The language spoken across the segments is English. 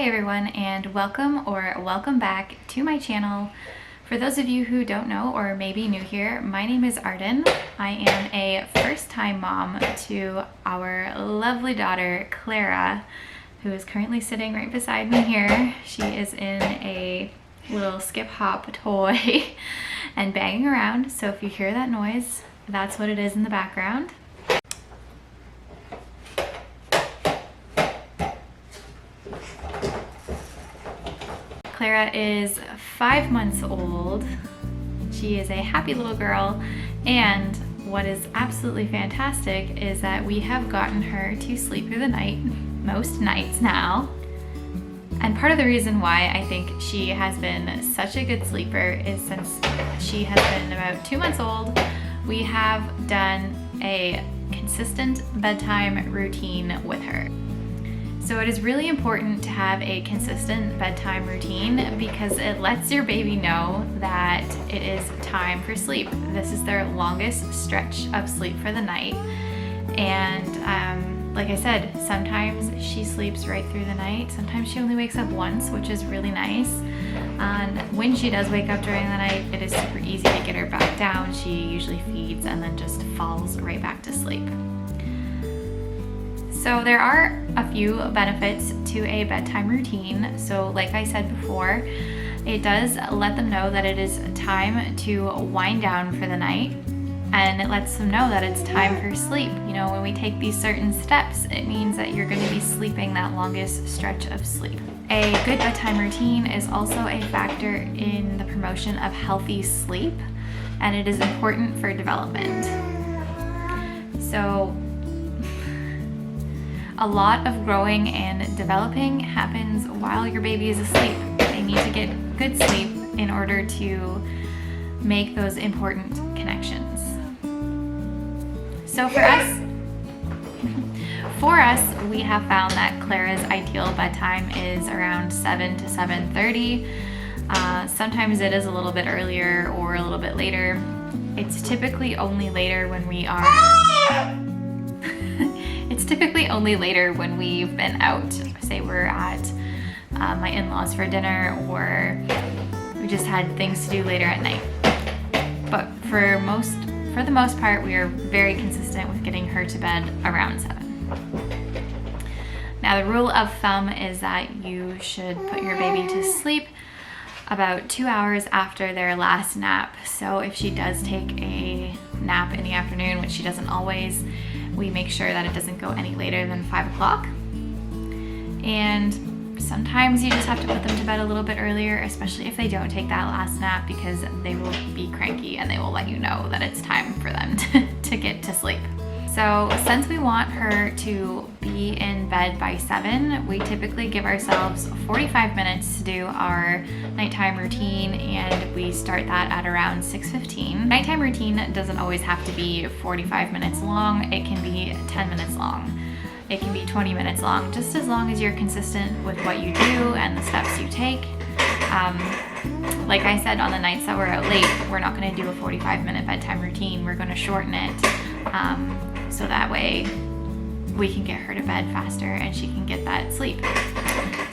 Hi everyone, and welcome back to my channel. For those of you who don't know or may be new here, my name is Arden. I am a first-time mom to our lovely daughter Clara, who is currently sitting right beside me here. She is in a little skip hop toy and banging around, so if you hear that noise, that's what it is in the background. Clara is 5 months old. She is a happy little girl, and what is absolutely fantastic is that we have gotten her to sleep through the night most nights now. And part of the reason why I think she has been such a good sleeper is since she has been about 2 months old, we have done a consistent bedtime routine with her. So it is really important to have a consistent bedtime routine because it lets your baby know that it is time for sleep. This is their longest stretch of sleep for the night. And like I said, sometimes she sleeps right through the night. Sometimes she only wakes up once, which is really nice. And when she does wake up during the night, it is super easy to get her back down. She usually feeds and then just falls right back to sleep. So there are a few benefits to a bedtime routine. So like I said before, it does let them know that it is time to wind down for the night, and it lets them know that it's time for sleep. You know, when we take these certain steps, it means that you're going to be sleeping that longest stretch of sleep. A good bedtime routine is also a factor in the promotion of healthy sleep, and it is important for development. So a lot of growing and developing happens while your baby is asleep. They need to get good sleep in order to make those important connections. So for us, we have found that Clara's ideal bedtime is around 7 to 7:30. Sometimes it is a little bit earlier or a little bit later. It's typically only later when we are It's typically only later when we've been out. Say we're at my in-laws for dinner, or we just had things to do later at night. But for the most part, we are very consistent with getting her to bed around 7. Now, the rule of thumb is that you should put your baby to sleep about 2 hours after their last nap. So if she does take a nap in the afternoon, which she doesn't always, we make sure that it doesn't go any later than 5 o'clock. And sometimes you just have to put them to bed a little bit earlier, especially if they don't take that last nap, because they will be cranky and they will let you know that it's time for them to get to sleep. So since we want her to be in bed by 7, we typically give ourselves 45 minutes to do our nighttime routine, and we start that at around 6:15. Nighttime routine doesn't always have to be 45 minutes long. It can be 10 minutes long. It can be 20 minutes long, just as long as you're consistent with what you do and the steps you take. Like I said, on the nights that we're out late, we're not going to do a 45-minute bedtime routine. We're going to shorten it. So that way we can get her to bed faster and she can get that sleep.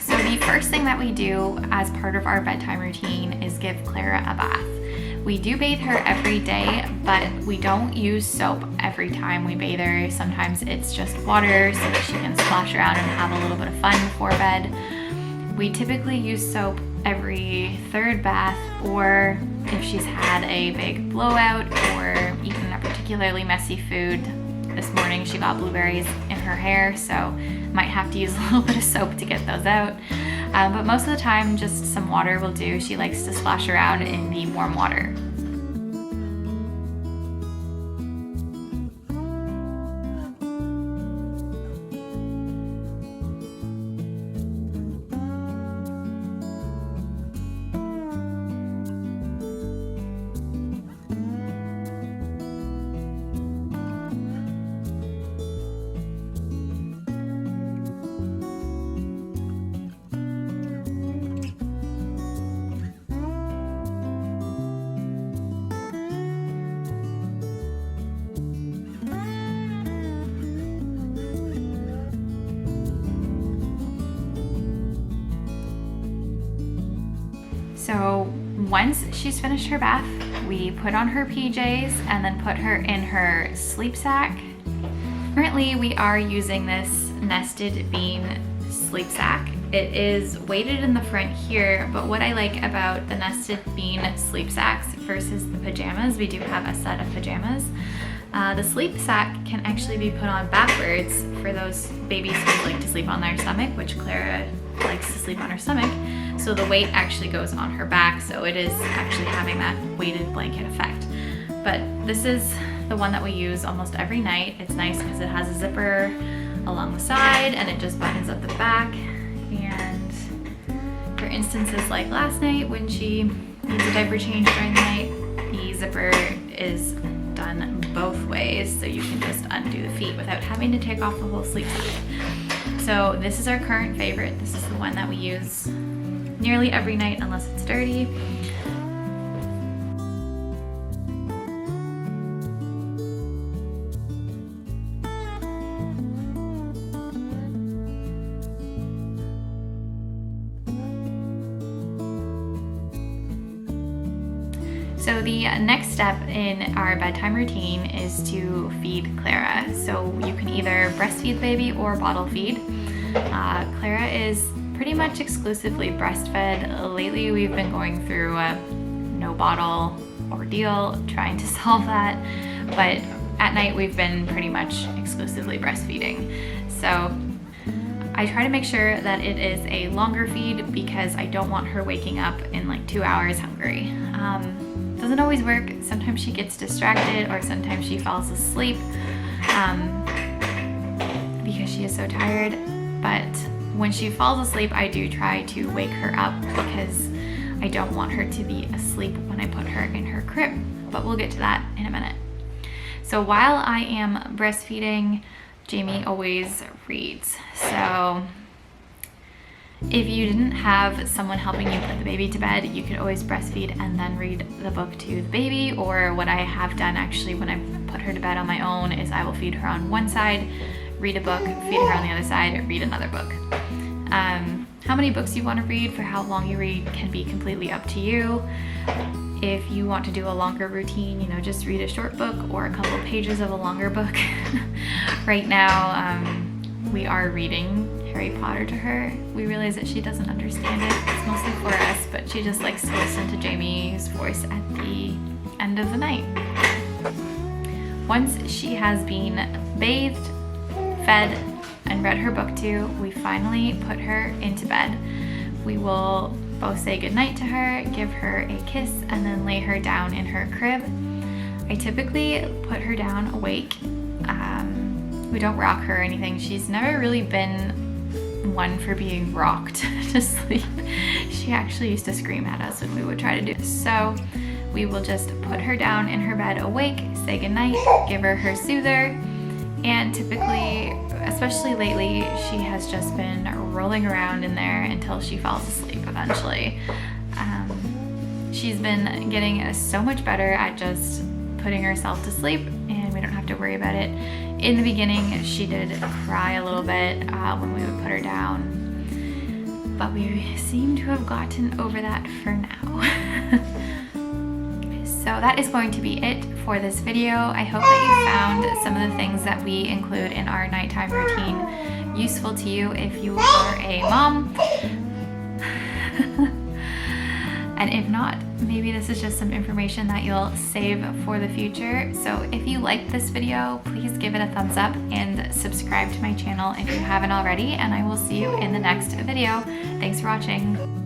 So the first thing that we do as part of our bedtime routine is give Clara a bath. We do bathe her every day, but we don't use soap every time we bathe her. Sometimes it's just water so that she can splash around and have a little bit of fun before bed. We typically use soap every third bath, or if she's had a big blowout or eaten a particularly messy food. This morning she got blueberries in her hair, so might have to use a little bit of soap to get those out. But most of the time, just some water will do. She likes to splash around in the warm water. once she's finished her bath, we put on her PJs and then put her in her sleep sack. Currently, we are using this nested bean sleep sack. It is weighted in the front here, but what I like about the nested bean sleep sacks versus the pajamas, we do have a set of pajamas. The sleep sack can actually be put on backwards for those babies who like to sleep on their stomach, which Clara likes to sleep on her stomach. So the weight actually goes on her back, so it is actually having that weighted blanket effect. But this is the one that we use almost every night. It's nice because it has a zipper along the side and it just buttons up the back. And for instances like last night when she needs a diaper change during the night, the zipper is done both ways, so you can just undo the feet without having to take off the whole sleep sack. So this is our current favorite. This is the one that we use nearly every night unless it's dirty. So the next step in our bedtime routine is to feed Clara. So you can either breastfeed the baby or bottle feed. Clara is pretty much exclusively breastfed. Lately we've been going through a no bottle ordeal trying to solve that, but at night we've been pretty much exclusively breastfeeding. So I try to make sure that it is a longer feed because I don't want her waking up in like 2 hours hungry. Doesn't always work. Sometimes she gets distracted or sometimes she falls asleep because she is so tired. But when she falls asleep, I do try to wake her up because I don't want her to be asleep when I put her in her crib. But we'll get to that in a minute. So while I am breastfeeding, Jamie always reads. So if you didn't have someone helping you put the baby to bed, you could always breastfeed and then read the book to the baby. Or what I have done actually when I put her to bed on my own is I will feed her on one side, read a book, feed her on the other side, read another book. How many books you want to read, for how long you read, can be completely up to you. If you want to do a longer routine, you know, just read a short book or a couple pages of a longer book. Right now, we are reading Harry Potter to her. We realize that she doesn't understand it. It's mostly for us, but she just likes to listen to Jamie's voice at the end of the night. Once she has been bathed, fed, and read her book to, we finally put her into bed. We will both say goodnight to her, give her a kiss, and then lay her down in her crib. I typically put her down awake. We don't rock her or anything. She's never really been one for being rocked to sleep. She actually used to scream at us when we would try to do this. So we will just put her down in her bed awake, say goodnight, give her her soother, and typically, especially lately, she has just been rolling around in there until she falls asleep eventually. She's been getting so much better at just putting herself to sleep, and we don't have to worry about it. In the beginning, she did cry a little bit when we would put her down, but we seem to have gotten over that for now. So that is going to be it for this video. I hope that you found some of the things that we include in our nighttime routine useful to you if you are a mom. And if not, maybe this is just some information that you'll save for the future. So if you liked this video, please give it a thumbs up and subscribe to my channel if you haven't already, and I will see you in the next video. Thanks for watching.